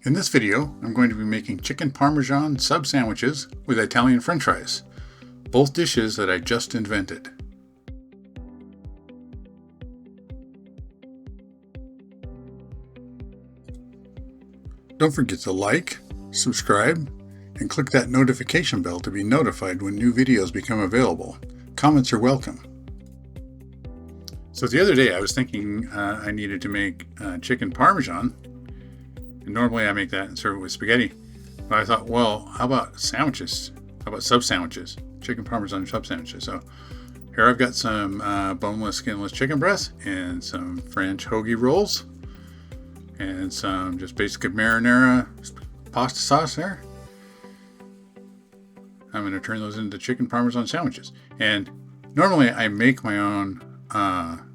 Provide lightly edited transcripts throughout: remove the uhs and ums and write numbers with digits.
In this video, I'm going to be making chicken parmesan sub sandwiches with Italian french fries, both dishes that I just invented. Don't forget to like, subscribe, and click that notification bell to be notified when new videos become available. Comments are welcome. So the other day I was thinking I needed to make chicken parmesan. And normally I make that and serve it with spaghetti. But I thought, well, how about sandwiches? How about sub sandwiches? Chicken parmesan sub sandwiches. So here I've got some boneless, skinless chicken breasts and some French hoagie rolls and some just basic marinara pasta sauce there. I'm going to turn those into chicken parmesan sandwiches. And normally I make my own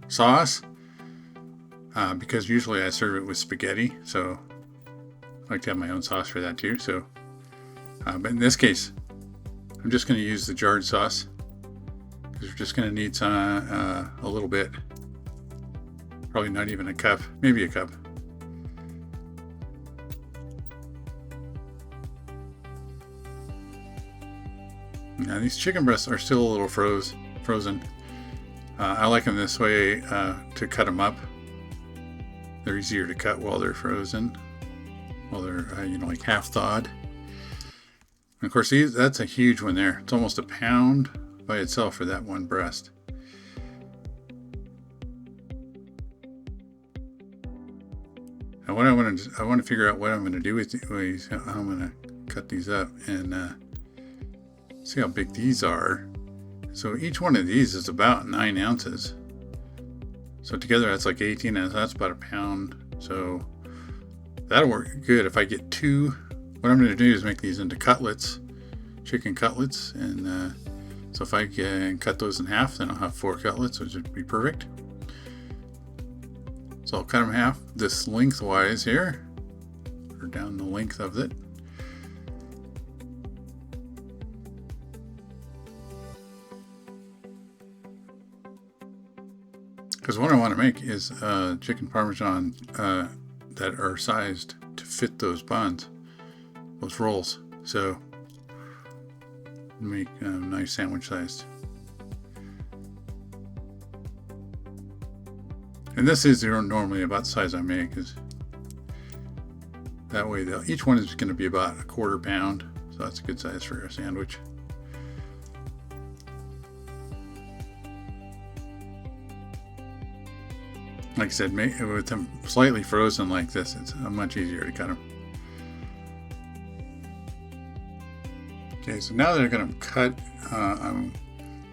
sauce because usually I serve it with spaghetti. So I like to have my own sauce for that too. So, but in this case, I'm just going to use the jarred sauce because we're just going to need some, a little bit. Probably not even a cup, maybe a cup. Now these chicken breasts are still a little frozen. I like them this way to cut them up. They're easier to cut while they're frozen. Well, they're like half thawed. And of course, that's a huge one there. It's almost a pound by itself for that one breast. And what I want to figure out what I'm going to do with these. How I'm going to cut these up and see how big these are. So each one of these is about 9 ounces. So together that's like 18 ounces. That's about a pound. So that'll work good if I get 2. What I'm going to do is make these into cutlets, chicken cutlets, and so if I can cut those in half, then I'll have 4 cutlets, which would be perfect. So I'll cut them in half this lengthwise here, or down the length of it. Because what I want to make is chicken parmesan that are sized to fit those buns, those rolls. So make nice sandwich sized. And this is normally about the size I make, is that way each one is going to be about a 1/4 pound. So that's a good size for a sandwich. Like I said, with them slightly frozen like this, it's much easier to cut them. Okay, so now that I'm going to cut,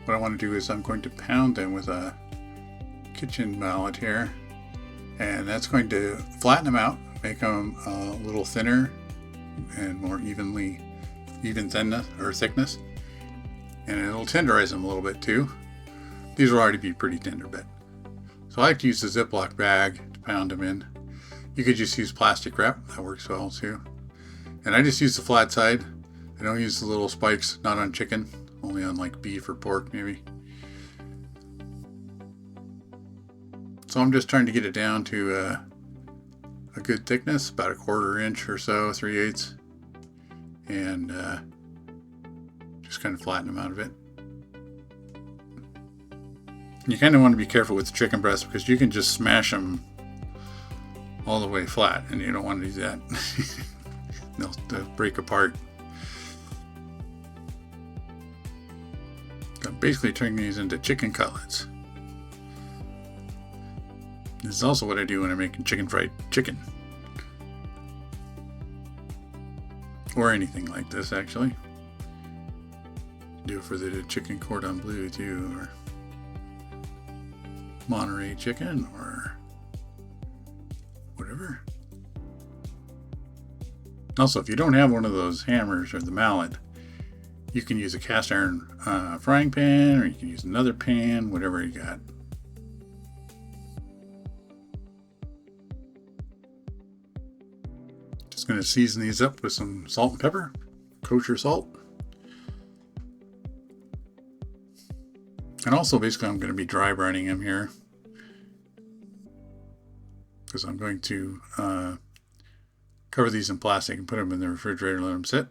what I want to do is I'm going to pound them with a kitchen mallet here, and that's going to flatten them out, make them a little thinner and more even thickness, and it'll tenderize them a little bit too. These will already be pretty tender, but so I like to use the Ziploc bag to pound them in. You could just use plastic wrap, that works well too. And I just use the flat side. I don't use the little spikes, not on chicken, only on like beef or pork maybe. So I'm just trying to get it down to a good thickness, about a 1/4 inch or so, 3/8, and just kind of flatten them out of it. You kind of want to be careful with the chicken breast because you can just smash them all the way flat, and you don't want to do that. They'll break apart. So I'm basically turning these into chicken cutlets. This is also what I do when I'm making chicken fried chicken. Or anything like this, actually. Do it for the chicken cordon bleu too, or Monterey chicken, or whatever. Also, if you don't have one of those hammers or the mallet, you can use a cast iron frying pan, or you can use another pan, whatever you got. Just going to season these up with some salt and pepper, kosher salt. And also, basically, I'm going to be dry brining them here because I'm going to Cover these in plastic and put them in the refrigerator and let them sit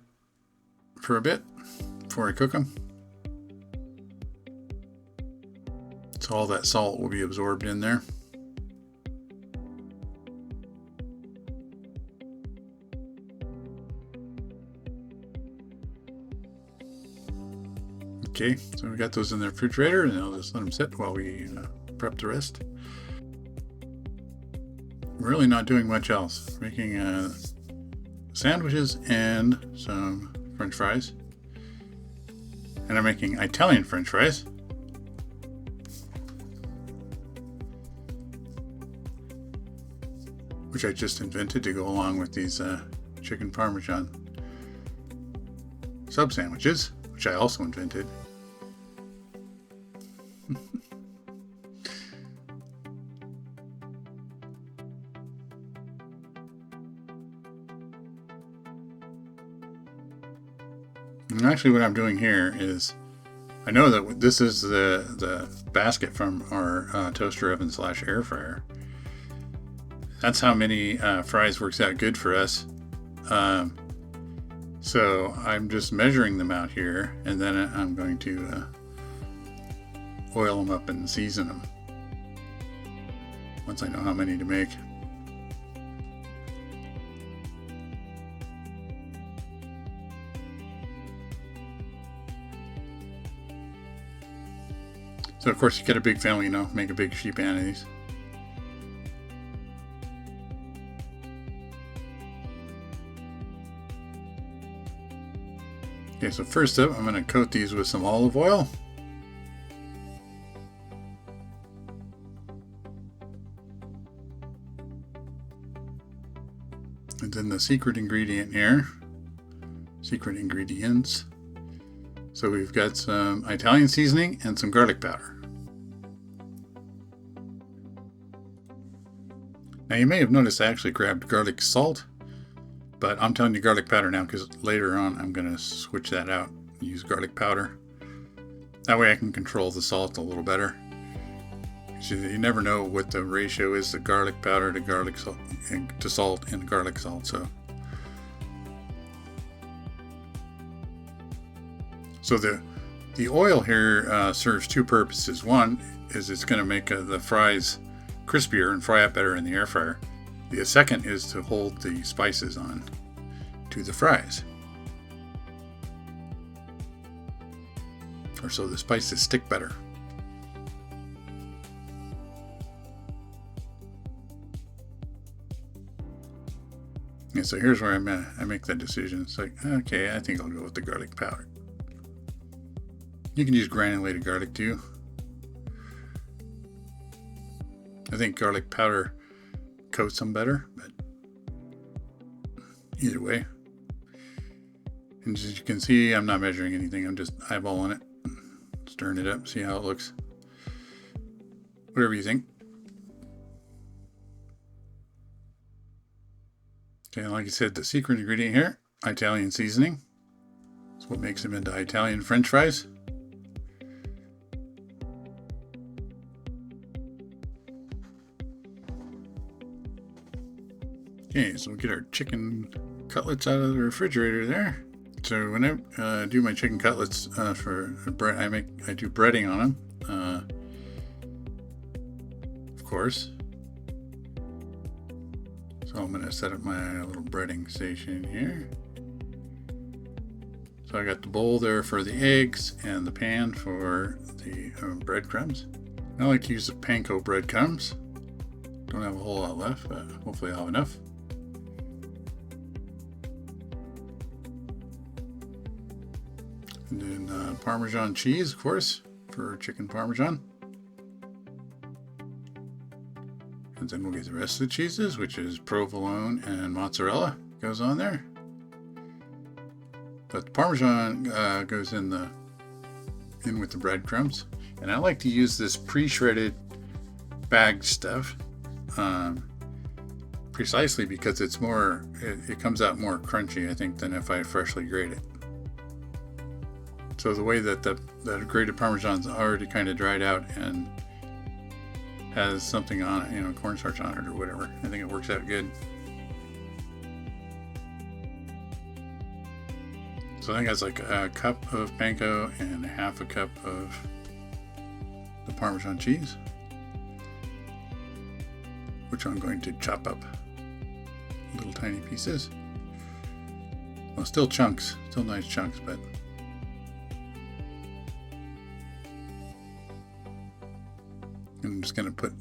for a bit before I cook them. So all that salt will be absorbed in there. Okay, so we got those in the refrigerator, and I'll just let them sit while we prep the rest. We're really not doing much else. We're making sandwiches and some French fries. And I'm making Italian French fries. Which I just invented to go along with these Chicken Parmesan Sub Sandwiches, which I also invented. And actually what I'm doing here is, I know that this is the basket from our toaster oven / air fryer. That's how many fries works out good for us. So I'm just measuring them out here, and then I'm going to oil them up and season them once I know how many to make. So of course you get a big family, make a big sheet pan of these. Okay, so first up, I'm going to coat these with some olive oil. And then the secret ingredient here, secret ingredients. So we've got some Italian seasoning and some garlic powder. Now you may have noticed I actually grabbed garlic salt, but I'm telling you garlic powder now because later on I'm going to switch that out and use garlic powder. That way I can control the salt a little better. You never know what the ratio is, the garlic powder to garlic salt and to salt and garlic salt. So the oil here serves two purposes. One is it's going to make the fries crispier and fry up better in the air fryer. The second is to hold the spices on to the fries, or so the spices stick better. And so here's where I make that decision. It's like, okay, I think I'll go with the garlic powder. You can use granulated garlic too. I think garlic powder coats them better, but either way. And as you can see, I'm not measuring anything. I'm just eyeballing it, stirring it up, see how it looks. Whatever you think. Okay, like I said, the secret ingredient here, Italian seasoning. That's what makes them into Italian French fries. Okay, so we'll get our chicken cutlets out of the refrigerator there. So when I do my chicken cutlets for bread, I do breading on them, of course. So I'm going to set up my little breading station here. So I got the bowl there for the eggs and the pan for the breadcrumbs. I like to use the Panko breadcrumbs. Don't have a whole lot left, but hopefully I'll have enough. And then Parmesan cheese, of course, for chicken Parmesan. And then we'll get the rest of the cheeses, which is provolone and mozzarella goes on there. But the Parmesan goes in with the breadcrumbs. And I like to use this pre-shredded bagged stuff precisely because it's more, it comes out more crunchy, I think, than if I freshly grate it. So the way that the grated Parmesan's already kind of dried out and has something on it, cornstarch on it or whatever, I think it works out good. So I think that's like a cup of panko and half a cup of the Parmesan cheese, which I'm going to chop up little tiny pieces. Well, still chunks, still nice chunks, but I'm just going to put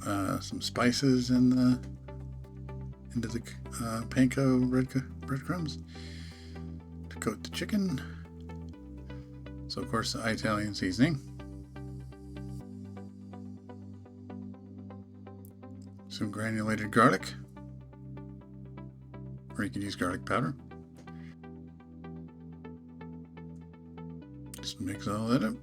some spices into the panko breadcrumbs to coat the chicken. So of course the Italian seasoning, some granulated garlic, or you can use garlic powder. Just mix all that up.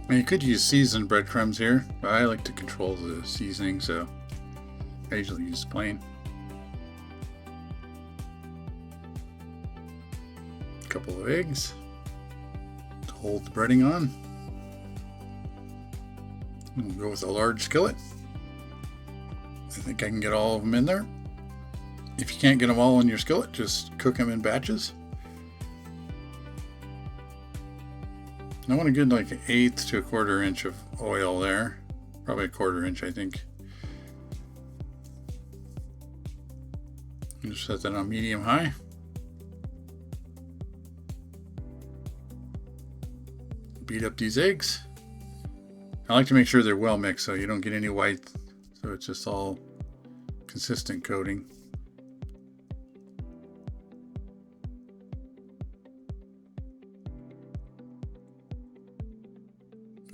Now you could use seasoned breadcrumbs here, but I like to control the seasoning, so I usually use plain. A couple of eggs to hold the breading on. And we'll go with a large skillet. I think I can get all of them in there. If you can't get them all in your skillet, just cook them in batches. I want a good like 1/8 to 1/4 inch of oil there. Probably 1/4 inch, I think. Just set that on medium high. Beat up these eggs. I like to make sure they're well mixed so you don't get any white, so it's just all consistent coating.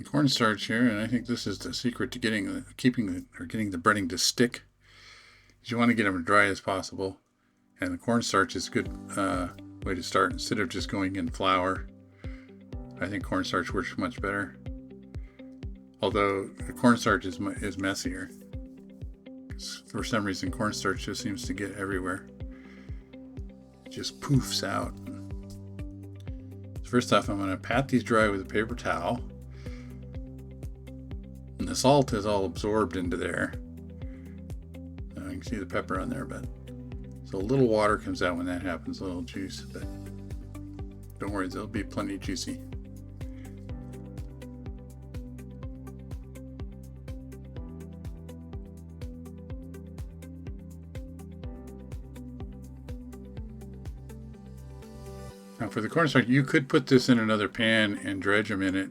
Cornstarch here, and I think this is the secret to getting the breading to stick. You want to get them as dry as possible, and the cornstarch is a good way to start instead of just going in flour. I think cornstarch works much better, although the cornstarch is messier. For some reason, cornstarch just seems to get everywhere. It just poofs out. So first off, I'm going to pat these dry with a paper towel. And the salt is all absorbed into there. You can see the pepper on there, but so a little water comes out when that happens, a little juice, but don't worry, they'll be plenty juicy. Now for the cornstarch, you could put this in another pan and dredge them in it.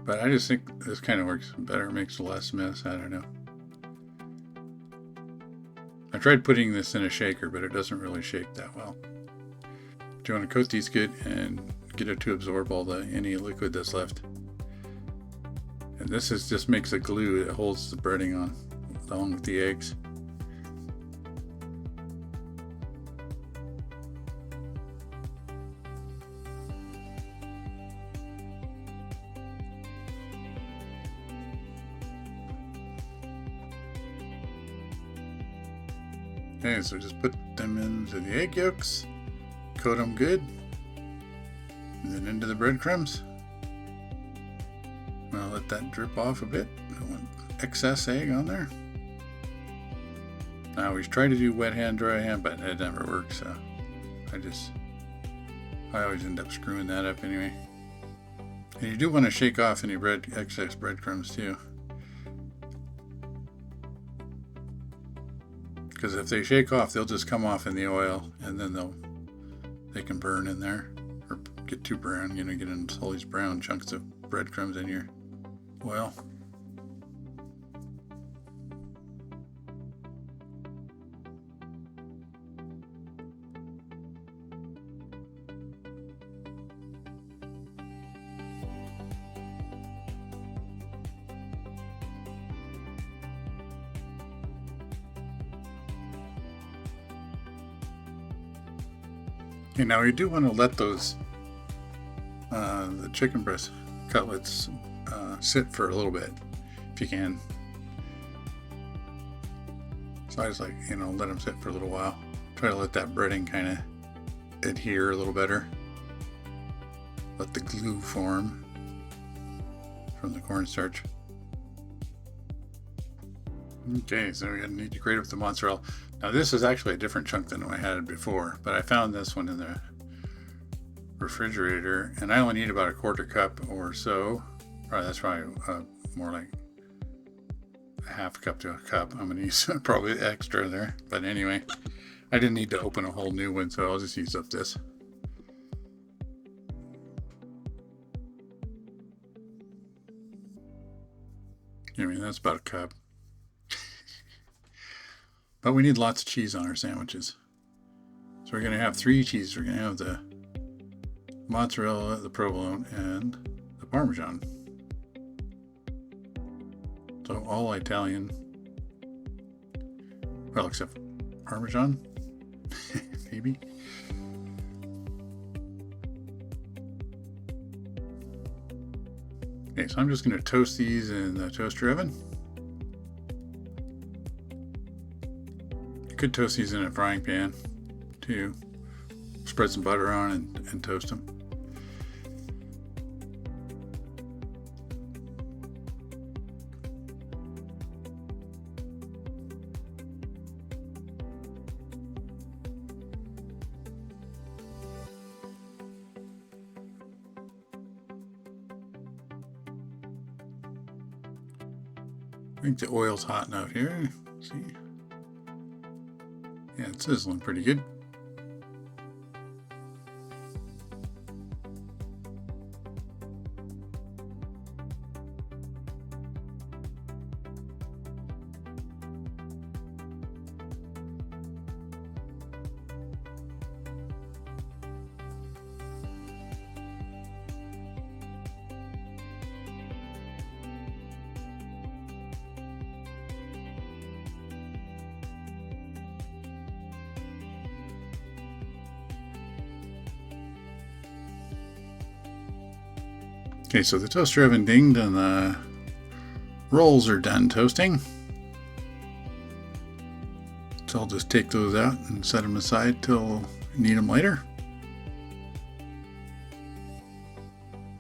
But I just think this kind of works better, makes less mess, I don't know. I tried putting this in a shaker, but it doesn't really shake that well. But you want to coat these good and get it to absorb all any liquid that's left. And this just makes a glue that holds the breading on, along with the eggs. Okay, so just put them into the egg yolks, coat them good, and then into the breadcrumbs. I'll let that drip off a bit. Don't want excess egg on there. I always try to do wet hand, dry hand, but it never works, so I always end up screwing that up anyway. And you do want to shake off any excess breadcrumbs too. Because if they shake off, they'll just come off in the oil, and then they can burn in there or get too brown. You know, get into all these brown chunks of breadcrumbs in your oil. Okay, now you do want to let those the chicken breast cutlets sit for a little bit if you can. So I just let them sit for a little while. Try to let that breading kind of adhere a little better. Let the glue form from the cornstarch. Okay, so we're going to need to grate up the mozzarella. Now this is actually a different chunk than I had before, but I found this one in the refrigerator, and I only need about a quarter cup or so. Probably that's probably more like a half cup to a cup. I'm gonna use probably extra there, but anyway, I didn't need to open a whole new one, so I'll just use up this. I mean, that's about a cup. But we need lots of cheese on our sandwiches. So we're going to have 3 cheeses. We're going to have the mozzarella, the provolone, and the Parmesan. So all Italian. Well, except Parmesan. Maybe. Okay, so I'm just going to toast these in the toaster oven. You could toast these in a frying pan too. Spread some butter on and toast them. I think the oil's hot enough here. Let's see. Yeah, it's sizzling pretty good. Okay, so the toaster oven dinged and the rolls are done toasting. So I'll just take those out and set them aside till we need them later.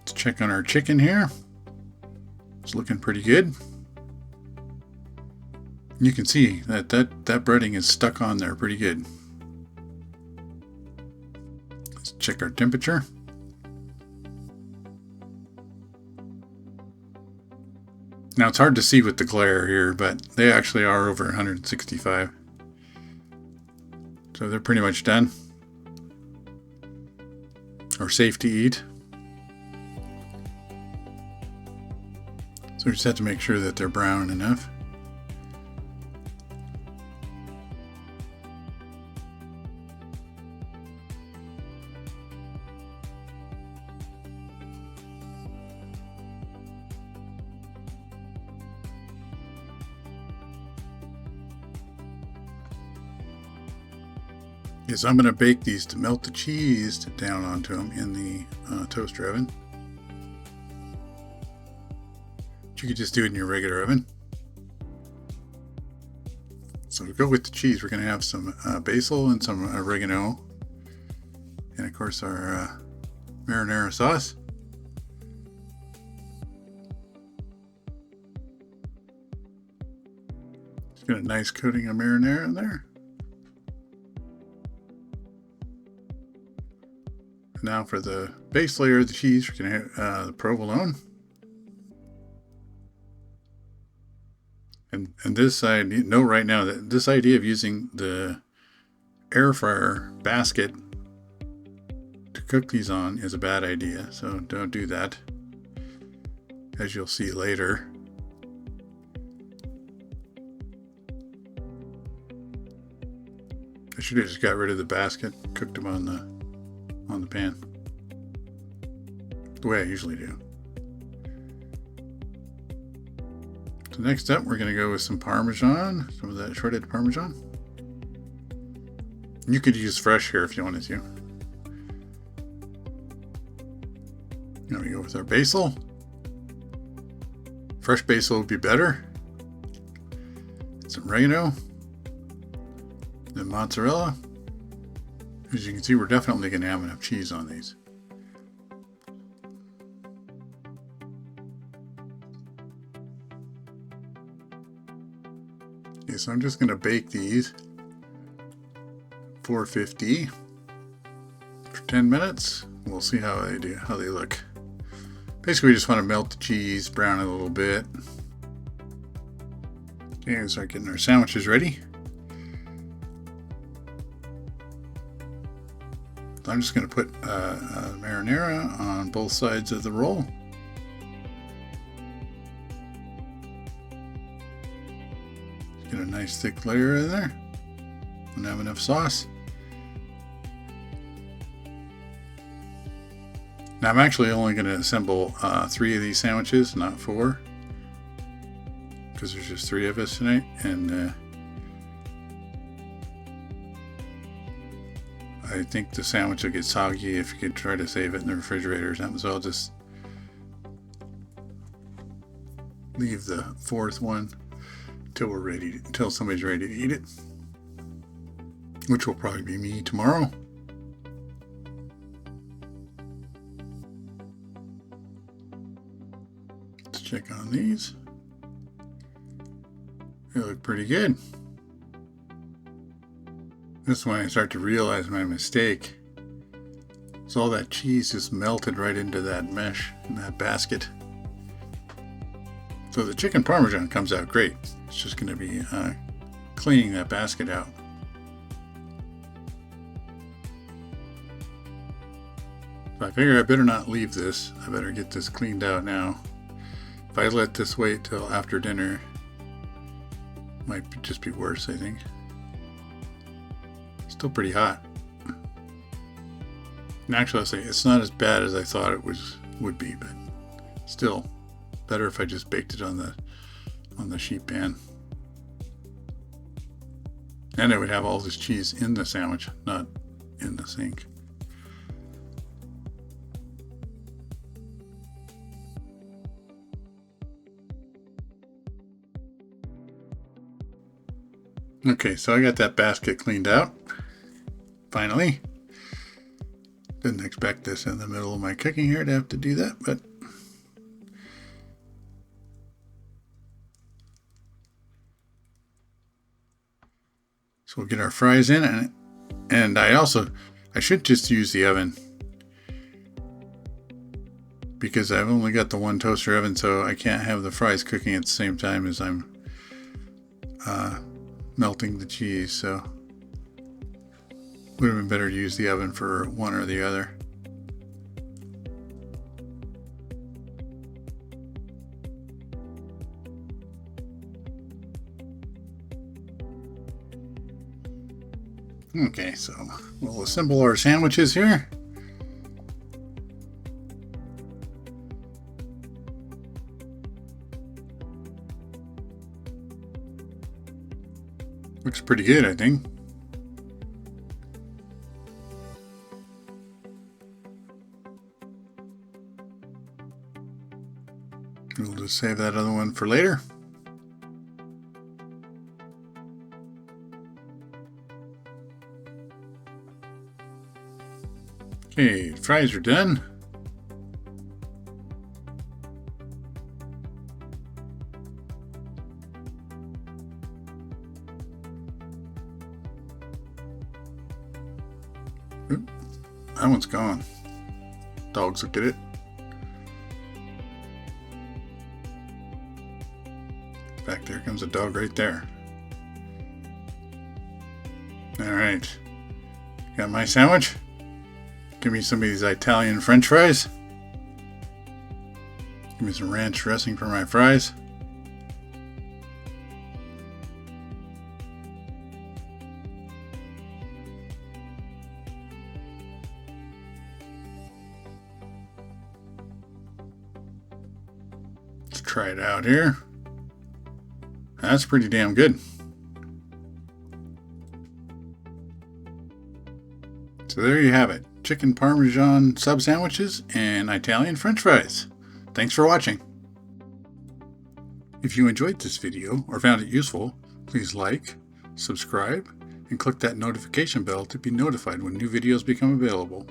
Let's check on our chicken here. It's looking pretty good. You can see that breading is stuck on there pretty good. Let's check our temperature. Now it's hard to see with the glare here, but they actually are over 165. So they're pretty much done. Or safe to eat. So we just have to make sure that they're brown enough. So I'm going to bake these to melt the cheese down onto them in the toaster oven. But you could just do it in your regular oven. So to go with the cheese, we're going to have some basil and some oregano. And of course our marinara sauce. Just got a nice coating of marinara in there. Now for the base layer of the cheese, we're going to have the provolone. And this, I know right now that this idea of using the air fryer basket to cook these on is a bad idea. So don't do that, as you'll see later. I should have just got rid of the basket, cooked them on the pan, the way I usually do. So next up, we're going to go with some Parmesan, some of that shredded Parmesan. You could use fresh here if you wanted to. Now we go with our basil. Fresh basil would be better. Some oregano. Then mozzarella. As you can see, we're definitely going to have enough cheese on these. Okay, so I'm just going to bake these 450 for 10 minutes. We'll see how they do, how they look. Basically, we just want to melt the cheese, brown it a little bit. Okay, we'll start getting our sandwiches ready. I'm just going to put marinara on both sides of the roll. Get a nice thick layer in there. Don't have enough sauce. Now I'm actually only going to assemble 3 of these sandwiches, not 4, because there's just 3 of us tonight, and I think the sandwich will get soggy if you could try to save it in the refrigerator or something, so I'll just leave the 4th one until somebody's ready to eat it, which will probably be me tomorrow. Let's check on these. They look pretty good. This is when I start to realize my mistake. So all that cheese just melted right into that mesh in that basket. So the chicken parmesan comes out great. It's just going to be cleaning that basket out. So I figure I better not leave this. I better get this cleaned out now. If I let this wait till after dinner, it might just be worse, I think. Still pretty hot. And actually, I'll say it's not as bad as I thought it would be, but still better if I just baked it on the sheet pan. And I would have all this cheese in the sandwich, not in the sink. Okay, so I got that basket cleaned out. Finally. Didn't expect this in the middle of my cooking here to have to do that, but so we'll get our fries in, and I should just use the oven because I've only got the one toaster oven, so I can't have the fries cooking at the same time as I'm melting the cheese, so would have been better to use the oven for one or the other. Okay, so we'll assemble our sandwiches here. Looks pretty good, I think. We'll just save that other one for later. Okay, fries are done. Oop, that one's gone. Dogs look at it. In fact, there comes a dog right there. All right, got my sandwich. Give me some of these Italian French fries. Give me some ranch dressing for my fries. Let's try it out here. That's pretty damn good. So there you have it. Chicken Parmesan Sub Sandwiches and Italian French fries. Thanks for watching. If you enjoyed this video or found it useful, please like, subscribe, and click that notification bell to be notified when new videos become available.